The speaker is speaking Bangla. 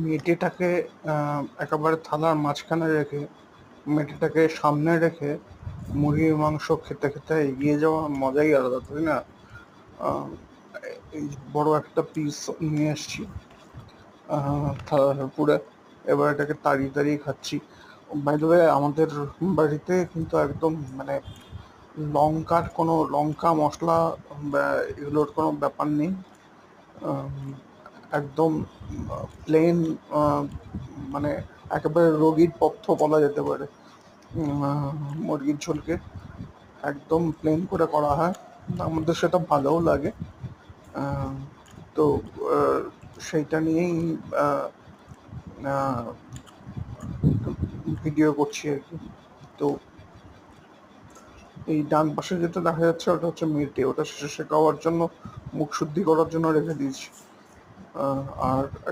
মেটেটাকে একেবারে থালার মাঝখানে রেখে, মেটেটাকে সামনে রেখে মুরগির মাংস খেতে খেতে এগিয়ে যাওয়ার মজাই আলাদা, তাই না? আহ, এই বড় একটা পিস নিয়ে এসছি থালার উপরে, এবার এটাকে তাড়িয়ে তাড়িয়ে খাচ্ছি। বাই দ্য ওয়ে, আমাদের বাড়িতে কিন্তু একদম মানে লঙ্কা মশলা বা এগুলোর কোনো ব্যাপার নেই। আম, একদম প্লেন, মানে একেবারে রোগীর পথ্য বলা যেতে পারে। মুরগির ঝোলকে একদম প্লেন করে করা হয়, আমাদের সেটা ভালোও লাগে। আহ, তো আহ, সেইটা নিয়েই আহ, আহ, ভিডিও করছি আর কি। তো এই ডান পাশে যেটা দেখা যাচ্ছে ওটা হচ্ছে মেটে, ওটা শেষে খাওয়ার জন্য, মুখ শুদ্ধি করার জন্য রেখে দিয়েছি। আর একটা